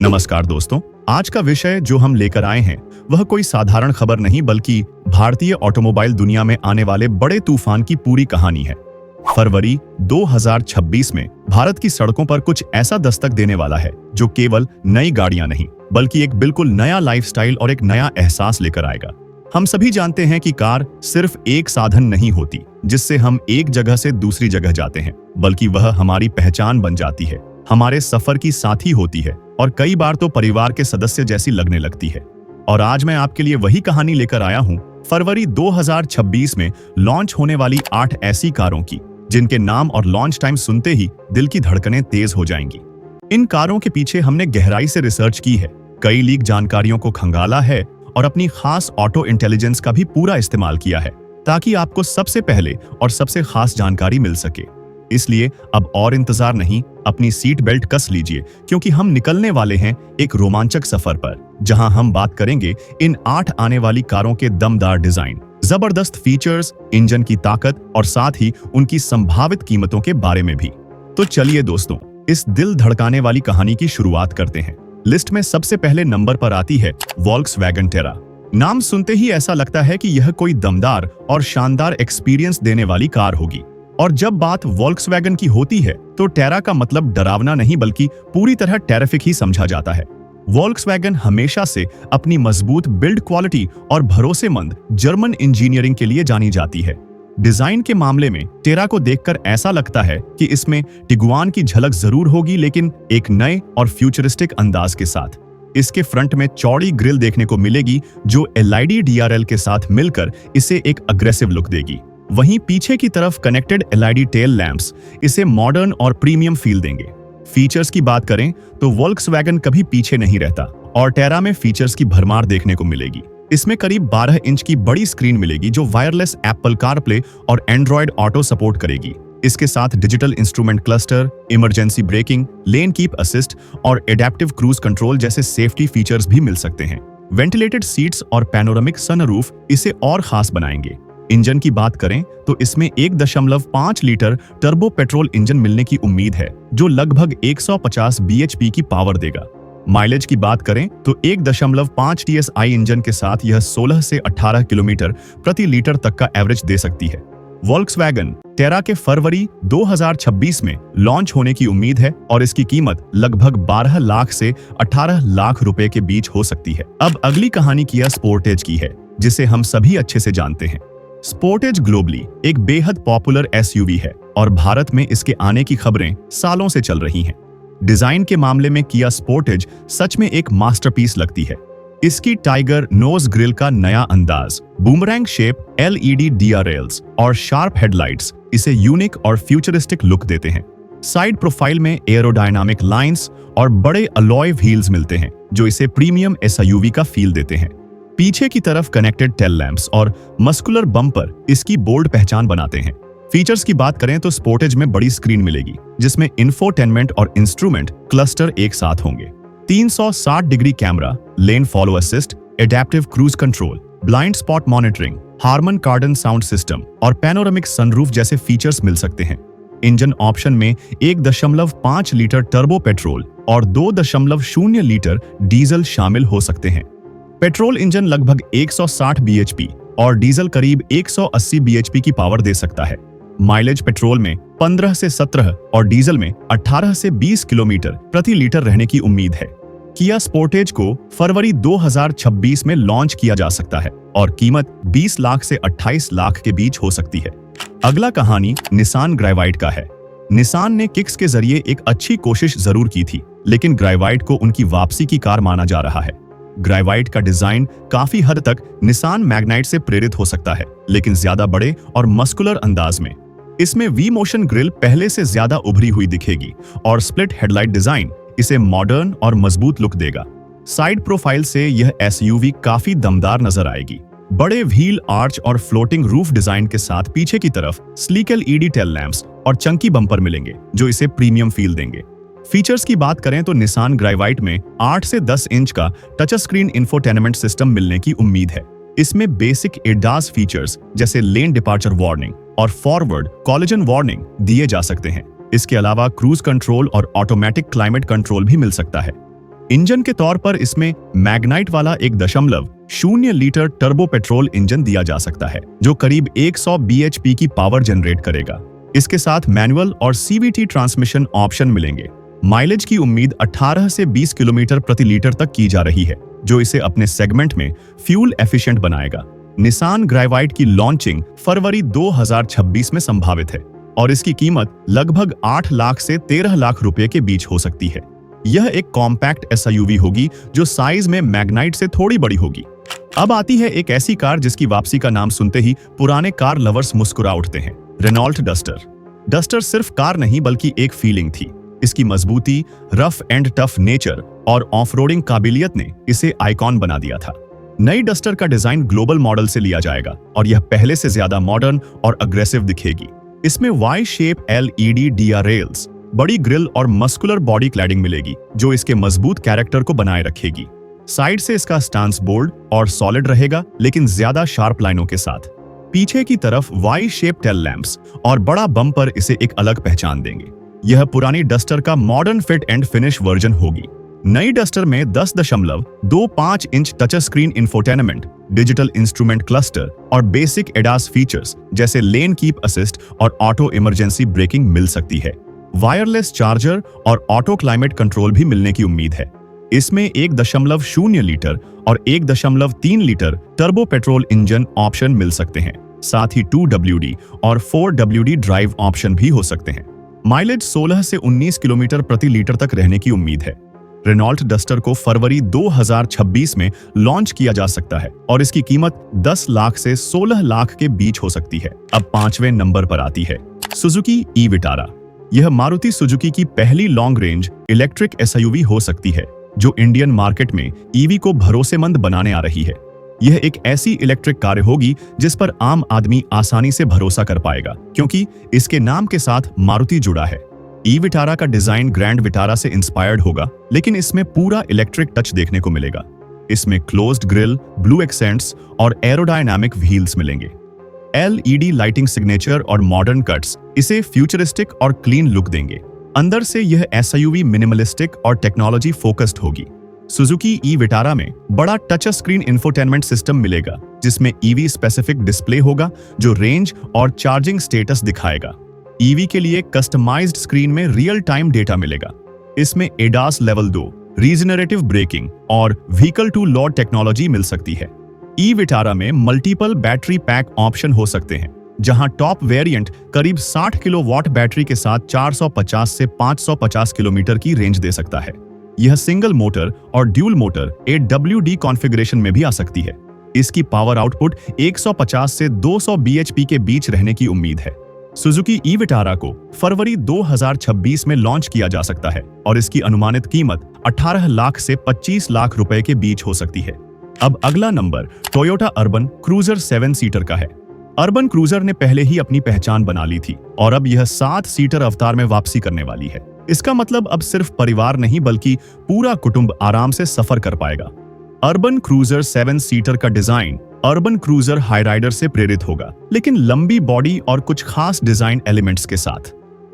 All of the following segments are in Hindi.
नमस्कार दोस्तों, आज का विषय जो हम लेकर आए हैं वह कोई साधारण खबर नहीं बल्कि भारतीय ऑटोमोबाइल दुनिया में आने वाले बड़े तूफान की पूरी कहानी है। फरवरी 2026 में भारत की सड़कों पर कुछ ऐसा दस्तक देने वाला है जो केवल नई गाड़ियां नहीं बल्कि एक बिल्कुल नया लाइफस्टाइल और एक नया एहसास लेकर आएगा। हम सभी जानते हैं कि कार सिर्फ एक साधन नहीं होती जिससे हम एक जगह से दूसरी जगह जाते हैं, बल्कि वह हमारी पहचान बन जाती है, हमारे सफर की साथी होती है और कई बार तो परिवार के सदस्य जैसी लगने लगती है। और आज मैं आपके लिए वही कहानी लेकर आया हूं, फरवरी 2026 में लॉन्च होने वाली 8 ऐसी कारों की जिनके नाम और लॉन्च टाइम सुनते ही दिल की धड़कनें तेज हो जाएंगी। इन कारों के पीछे हमने गहराई से रिसर्च की है, कई लीक जानकारियों को खंगाला है और अपनी खास ऑटो इंटेलिजेंस का भी पूरा इस्तेमाल किया है ताकि आपको सबसे पहले और सबसे खास जानकारी मिल सके। इसलिए अब और इंतजार नहीं, अपनी सीट बेल्ट कस लीजिए क्योंकि हम निकलने वाले हैं एक रोमांचक सफर पर, जहां हम बात करेंगे इन 8 आने वाली कारों के दमदार डिजाइन, जबरदस्त फीचर्स, इंजन की ताकत और साथ ही उनकी संभावित कीमतों के बारे में भी। तो चलिए दोस्तों, इस दिल धड़काने वाली कहानी की शुरुआत करते हैं। लिस्ट में सबसे पहले नंबर पर आती है वोल्क्सवैगन टेरा। नाम सुनते ही ऐसा लगता है कि यह कोई दमदार और शानदार एक्सपीरियंस देने वाली कार होगी। और जब बात वोल्क्सवैगन की होती है तो टेरा का मतलब डरावना नहीं बल्कि पूरी तरह टेरिफिक ही समझा जाता है। वोल्क्सवैगन हमेशा से अपनी मजबूत बिल्ड क्वालिटी और भरोसेमंद जर्मन इंजीनियरिंग के लिए जानी जाती है। डिजाइन के मामले में टेरा को देखकर ऐसा लगता है कि इसमें टिगुआन की झलक जरूर होगी, लेकिन एक नए और फ्यूचरिस्टिक अंदाज के साथ। इसके फ्रंट में चौड़ी ग्रिल देखने को मिलेगी जो एलईडी डीआरएल के साथ मिलकर इसे एक अग्रेसिव लुक देगी। वहीं पीछे की तरफ कनेक्टेड एलईडी टेल लैंप्स इसे मॉडर्न और प्रीमियम फील देंगे। फीचर्स की बात करें तो वोल्क्सवैगन कभी पीछे नहीं रहता और टेरा में फीचर्स की भरमार देखने को मिलेगी। इसमें करीब 12 इंच की बड़ी स्क्रीन मिलेगी जो वायरलेस एप्पल कारप्ले और एंड्रॉयड ऑटो सपोर्ट करेगी। इसके साथ digital instrument cluster, emergency breaking, lane keep assist और एडेप्टिव क्रूज कंट्रोल जैसे सेफ्टी फीचर्स भी मिल सकते हैं। वेंटिलेटेड सीट्स और पैनोरामिक सनरूफ इसे और खास बनाएंगे। इंजन की बात करें तो इसमें 1.5 लीटर टर्बो पेट्रोल इंजन मिलने की उम्मीद है जो लगभग 150 bhp की पावर देगा। माइलेज की बात करें तो 1.5 TSI इंजन के साथ यह 16 से 18 किलोमीटर प्रति लीटर तक का एवरेज दे सकती है। वोल्क्सवैगन टेरा के फरवरी 2026 में लॉन्च होने की उम्मीद है और इसकी कीमत लगभग 12 लाख से 18 लाख रुपए के बीच हो सकती है। अब अगली कहानी किया स्पोर्टेज की है, जिसे हम सभी अच्छे से जानते हैं। स्पोर्टेज ग्लोबली एक बेहद पॉपुलर एसयूवी है और भारत में इसके आने की खबरें सालों से चल रही हैं। डिजाइन के मामले में किया स्पोर्टेज सच में एक मास्टरपीस लगती है। इसकी टाइगर नोज ग्रिल का नया अंदाज, बूमरैंग शेप, एलईडी डीआरएल्स और शार्प हेडलाइट्स इसे यूनिक और फ्यूचरिस्टिक लुक देते हैं। साइड प्रोफाइल में एरोडायनामिक लाइंस और बड़े अलॉय व्हील्स मिलते हैं जो इसे प्रीमियम एसयूवी का फील देते हैं। पीछे की तरफ कनेक्टेड टेल लैंप्स और मस्कुलर बम्पर इसकी बोल्ड पहचान बनाते हैं। फीचर्स की बात करें तो स्पोर्टेज में बड़ी स्क्रीन मिलेगी जिसमें इंफोटेनमेंट और इंस्ट्रूमेंट क्लस्टर एक साथ होंगे। 360 degree camera, lane follow assist, adaptive cruise control, blind spot monitoring, Harman Kardon sound system और पैनोरामिक सनरूफ जैसे फीचर्स मिल सकते हैं। इंजन ऑप्शन में 1.5 लीटर टर्बो पेट्रोल और 2.0 लीटर डीजल शामिल हो सकते हैं। पेट्रोल इंजन लगभग 160 bhp और डीजल करीब 180 bhp की पावर दे सकता है। माइलेज पेट्रोल में 15 से 17 और डीजल में 18 से 20 किलोमीटर प्रति लीटर रहने की उम्मीद है। किया स्पोर्टेज को फरवरी 2026 में लॉन्च किया जा सकता है और कीमत 20 लाख से 28 लाख के बीच हो सकती है। अगला कहानी निसान ग्रेवाइट का है। निसान ने किक्स के जरिए एक अच्छी कोशिश जरूर की थी, लेकिन ग्रेवाइट को उनकी वापसी की कार माना जा रहा है। ग्रेवाइट का डिजाइन काफी हद तक निसान मैग्नाइट से प्रेरित हो सकता है, लेकिन ज्यादा बड़े और मस्कुलर अंदाज में। इसमें वी मोशन ग्रिल पहले से ज्यादा उभरी हुई दिखेगी और स्प्लिट हेडलाइट डिजाइन इसे मॉडर्न और मजबूत लुक देगा। साइड प्रोफाइल से यह एसयूवी काफी दमदार नजर आएगी। बड़े व्हील आर्च और फ्लोटिंग रूफ डिजाइन के साथ पीछे की तरफ स्लीक एलईडी टेल लैंप्स और चंकी बम्पर मिलेंगे जो इसे प्रीमियम फील देंगे। फीचर्स की बात करें तो निसान ग्रेवाइट में 8 से 10 इंच का टच स्क्रीन इंफोटेनमेंट सिस्टम मिलने की उम्मीद है। इसमें बेसिक एडास फीचर्स जैसे लेन डिपार्चर वार्निंग और फॉरवर्ड कॉलिजन वार्निंग दिए जा सकते हैं। इसके अलावा क्रूज कंट्रोल और ऑटोमेटिक क्लाइमेट कंट्रोल भी मिल सकता है। इंजन के तौर पर इसमें मैग्नाइट वाला 1.0 लीटर टर्बो पेट्रोल इंजन दिया जा सकता है, जो करीब 100 bhp की पावर जनरेट करेगा। इसके साथ मैनुअल और CVT ट्रांसमिशन ऑप्शन मिलेंगे। माइलेज की उम्मीद 18 से 20 किलोमीटर प्रति लीटर तक की जा रही है, जो इसे अपने सेगमेंट में फ्यूल एफिशिएंट बनाएगा। निसान ग्राइवाइट की लॉन्चिंग फरवरी 2026 में संभावित है और इसकी कीमत लगभग 8 लाख से 13 लाख रुपए के बीच हो सकती है। यह एक कॉम्पैक्ट SUV होगी जो साइज में मैग्नाइट से थोड़ी बड़ी होगी। अब आती है एक ऐसी कार जिसकी वापसी का नाम सुनते ही पुराने कार लवर्स मुस्कुरा उठते हैं, रेनॉल्ट डस्टर। डस्टर सिर्फ कार नहीं बल्कि एक फीलिंग थी। इसकी मजबूती, रफ एंड टफ नेचर और ऑफ-रोडिंग काबिलियत ने इसे आइकॉन बना दिया था। नई डस्टर का डिजाइन ग्लोबल मॉडल से लिया जाएगा और यह पहले से ज्यादा मॉडर्न और अग्रेसिव दिखेगी। इसमें वाई शेप LED DR रेल्स, बड़ी ग्रिल और मस्कुलर बॉडी क्लैडिंग मिलेगी, जो इसके मजबूत कैरेक्टर को बनाए रखेगी। साइड से इसका स्टांस बोल्ड और सॉलिड रहेगा, लेकिन ज्यादा शार्प लाइनों के साथ। पीछे की तरफ वाई शेप टेल लैंप्स और बड़ा बम्पर इसे एक अलग पहचान देंगे। यह पुरानी डस्टर का modern fit and finish version होगी। नई डस्टर में 10.25 inch touch screen infotainment, digital instrument cluster और बेसिक एडास फीचर्स जैसे लेन कीप असिस्ट और ऑटो इमरजेंसी ब्रेकिंग मिल सकती है। वायरलेस चार्जर और ऑटो क्लाइमेट कंट्रोल भी मिलने की उम्मीद है। इसमें 1.0 लीटर और 1.3 litre turbo petrol engine option मिल सकते हैं। साथ ही 2WD और 4WD ड्राइव ऑप्शन भी हो सकते हैं। माइलेज 16 से 19 किलोमीटर प्रति लीटर तक रहने की उम्मीद है। रेनॉल्ट डस्टर को फरवरी 2026 में लॉन्च किया जा सकता है और इसकी कीमत 10 लाख से 16 लाख के बीच हो सकती है। अब 5वें नंबर पर आती है सुजुकी ई-विटारा। यह मारुति सुजुकी की पहली लॉन्ग रेंज इलेक्ट्रिक SUV हो सकती है, जो इंडियन मार्केट में EV को भरोसेमंद बनाने आ रही है। यह एक ऐसी इलेक्ट्रिक कार होगी जिस पर आम आदमी आसानी से भरोसा कर पाएगा, क्योंकि इसके नाम के साथ मारुति जुड़ा है। ई-विटारा का डिजाइन ग्रैंड विटारा से इंस्पायर्ड होगा, लेकिन इसमें पूरा इलेक्ट्रिक टच देखने को मिलेगा। इसमें क्लोज्ड ग्रिल, ब्लू एक्सेंट्स और एरोडायनामिक व्हील्स मिलेंगे। LED लाइटिंग सिग्नेचर और मॉडर्न कट्स इसे फ्यूचरिस्टिक और क्लीन लुक देंगे। अंदर से यह SUV मिनिमलिस्टिक और टेक्नोलॉजी फोकस्ड होगी। सुजुकी ई-विटारा में बड़ा टच स्क्रीन इंफोटेनमेंट सिस्टम मिलेगा, जिसमें EV स्पेसिफिक डिस्प्ले होगा जो रेंज और चार्जिंग स्टेटस दिखाएगा। EV के लिए कस्टमाइज्ड स्क्रीन में रियल टाइम डेटा मिलेगा। इसमें एडास लेवल 2, रीजनरेटिव ब्रेकिंग और व्हीकल टू लॉड टेक्नोलॉजी मिल सकती है। ई-विटारा में मल्टीपल बैटरी पैक ऑप्शन हो सकते हैं, जहां टॉप वेरिएंट करीब 60 किलोवाट बैटरी के साथ 450 से 550 किलोमीटर की रेंज दे सकता है। यह सिंगल मोटर और ड्यूल मोटर AWD कॉन्फ़िगरेशन में भी आ सकती है। इसकी पावर आउटपुट 150 से 200 bhp के बीच रहने की उम्मीद है। सुजुकी ई-विटारा को फरवरी 2026 में लॉन्च किया जा सकता है और इसकी अनुमानित कीमत 18 लाख से 25 लाख रुपए के बीच हो सकती है। अब अगला number Toyota urban cruiser 7 seater का है। अर्बन क्रूजर ने पहले ही अपनी पहचान बना ली थी और अब यह 7 सीटर अवतार में वापसी करने वाली है। इसका मतलब अब सिर्फ परिवार नहीं बल्कि पूरा कुटुंब आराम से सफर कर पाएगा। अर्बन क्रूजर 7 सीटर का डिजाइन अर्बन क्रूजर हाईराइडर से प्रेरित होगा, लेकिन लंबी बॉडी और कुछ खास डिजाइन एलिमेंट्स के साथ।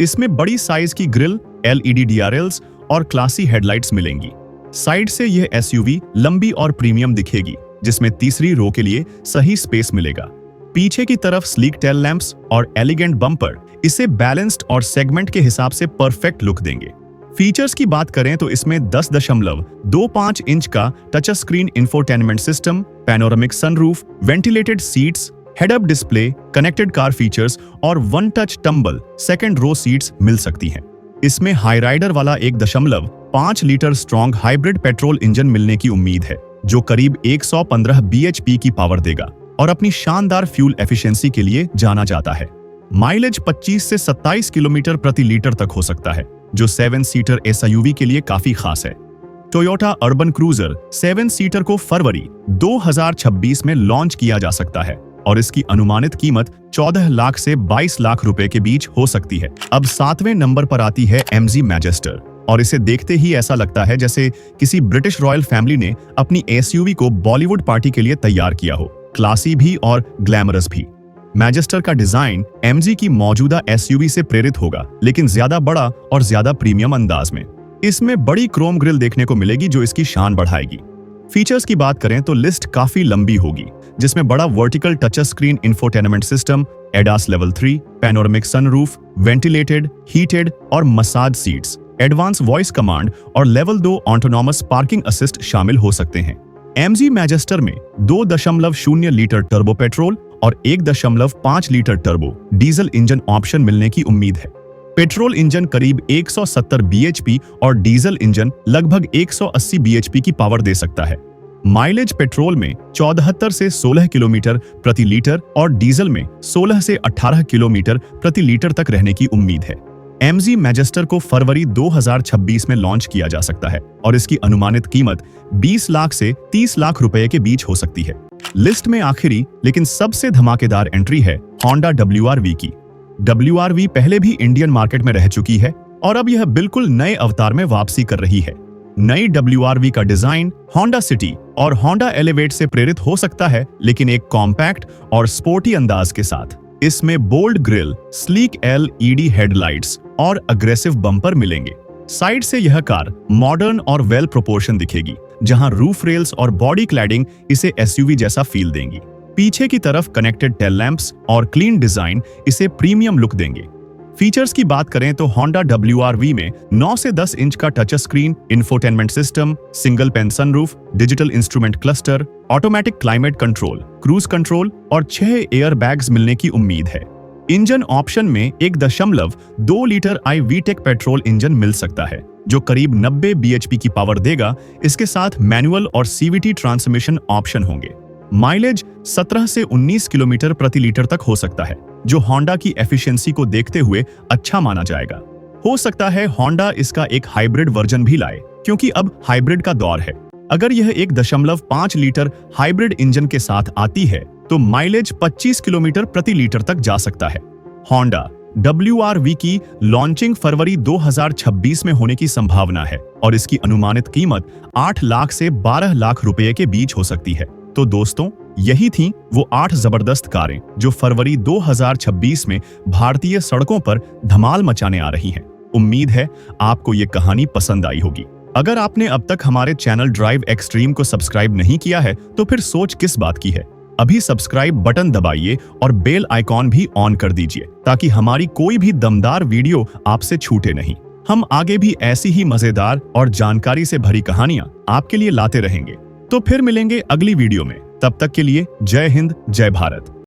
इसमें बड़ी साइज की ग्रिल, LED DRLs और क्लासी हेडलाइट्स मिलेंगी। साइड से यह SUV लंबी और प्रीमियम दिखेगी, जिसमें तीसरी रो के लिए सही स्पेस मिलेगा। पीछे की तरफ स्लीक टेल लैंप्स और एलिगेंट बम्पर इसे बैलेंस्ड और सेगमेंट के हिसाब से परफेक्ट लुक देंगे। फीचर्स की बात करें तो इसमें 10.25 इंच का touch screen infotainment system, panoramic sunroof, ventilated seats, head up display, connected car features और one touch tumble second row seats मिल सकती हैं। इसमें हाईराइडर वाला 1.5 litre strong hybrid petrol engine मिलने की उम्मीद है, जो करीब 115 bhp की पावर देगा और अपनी शानदार फ्यूल एफिशिएंसी के लिए जाना जाता है। माइलेज 25 से 27 किलोमीटर प्रति लीटर तक हो सकता है, जो 7 सीटर SUV के लिए काफी खास है। टोयोटा अर्बन क्रूजर 7 सीटर को फरवरी 2026 में लॉन्च किया जा सकता है और इसकी अनुमानित कीमत 14 लाख से 22 लाख रुपए के बीच हो सकती है। अब 7वें नंबर पर आती है MG मैजेस्टर और इसे देखते ही ऐसा लगता है जैसे किसी ब्रिटिश रॉयल फैमिली ने अपनी SUV को बॉलीवुड पार्टी के लिए तैयार किया हो, क्लासी भी और ग्लैमरस भी। मैजेस्टर का डिजाइन MG की मौजूदा SUV से प्रेरित होगा, लेकिन ज्यादा बड़ा और ज्यादा प्रीमियम अंदाज में। इसमें बड़ी क्रोम ग्रिल देखने को मिलेगी जो इसकी शान बढ़ाएगी। फीचर्स की बात करें तो लिस्ट काफी लंबी होगी, जिसमें बड़ा vertical touch screen infotainment system, ADAS level 3, panoramic sunroof, ventilated, heated और massage seats, advance voice command और लेवल 2 ऑटोनॉमस पार्किंग असिस्ट शामिल हो सकते हैं। एमजी मैजेस्टर में 2.0 लीटर टर्बो पेट्रोल और 1.5 litre turbo diesel engine option मिलने की उम्मीद है। पेट्रोल इंजन करीब 170 bhp और डीजल इंजन लगभग 180 bhp की पावर दे सकता है। माइलेज पेट्रोल में 74 से 16 किलोमीटर प्रति लीटर और डीजल में 16 से 18 किलोमीटर प्रति लीटर तक रहने की उम्मीद है। एमजी मैजेस्टर को फरवरी 2026 में लॉन्च किया जा सकता है और इसकी अनुमानित कीमत 20 लाख से 30 लाख रुपए के बीच हो सकती है। लिस्ट में आखिरी लेकिन सबसे धमाकेदार एंट्री है होंडा WR-V की। WR-V पहले भी इंडियन मार्केट में रह चुकी है और अब यह बिल्कुल नए अवतार में वापसी कर रही है। नई WR-V का डिजाइन होंडा सिटी और होंडा एलिवेट से प्रेरित हो सकता है, लेकिन एक कॉम्पैक्ट और स्पोर्टी अंदाज के साथ। इसमें bold grill, sleek LED headlights और अग्रेसिव बम्पर मिलेंगे। साइड से यह कार मॉडर्न और वेल प्रोपोर्शन दिखेगी, जहां रूफ रेल्स और बॉडी क्लैडिंग इसे SUV जैसा फील देंगी। पीछे की तरफ कनेक्टेड टेल लैंप्स और क्लीन डिजाइन इसे प्रीमियम लुक देंगे। फीचर्स की बात करें तो होंडा WR-V में 9 से 10 इंच का touch screen, infotainment system, single pane sunroof, digital instrument cluster, automatic climate control, cruise control और 6 एयर बैग्स मिलने की उम्मीद है। इंजन ऑप्शन में 1.2 लीटर iVTEC पेट्रोल इंजन मिल सकता है, जो करीब 90 bhp की पावर देगा। इसके साथ मैनुअल और CVT ट्रांसमिशन ऑप्शन होंगे। माइलेज 17 से 19 किलोमीटर प्रति लीटर तक हो सकता है, जो होंडा की एफिशिएंसी को देखते हुए अच्छा माना जाएगा। हो सकता है होंडा इसका एक हाइब्रिड वर्जन भी लाए, क्योंकि अब हाइब्रिड का दौर है। अगर यह 1.5 लीटर हाइब्रिड इंजन के साथ आती है तो माइलेज 25 किलोमीटर प्रति लीटर तक जा सकता है। होंडा WR-V की लॉन्चिंग फरवरी 2026 में होने की संभावना है और इसकी अनुमानित कीमत 8 लाख से 12 लाख रुपए के बीच हो सकती है। तो दोस्तों, यही थी वो 8 जबरदस्त कारें जो फरवरी 2026 में भारतीय सड़कों पर धमाल मचाने आ रही हैं। उम्मीद है आपको ये कहानी पसंद आई होगी। अगर आपने अब तक हमारे चैनल ड्राइव एक्सट्रीम को सब्सक्राइब नहीं किया है तो फिर सोच किस बात की है। अभी सब्सक्राइब बटन दबाइए और बेल आइकॉन भी ऑन कर दीजिए, ताकि हमारी कोई भी दमदार वीडियो आपसे छूटे नहीं। हम आगे भी ऐसी ही मजेदार और जानकारी से भरी कहानियां आपके लिए लाते रहेंगे। तो फिर मिलेंगे अगली वीडियो में। तब तक के लिए जय हिंद, जय भारत।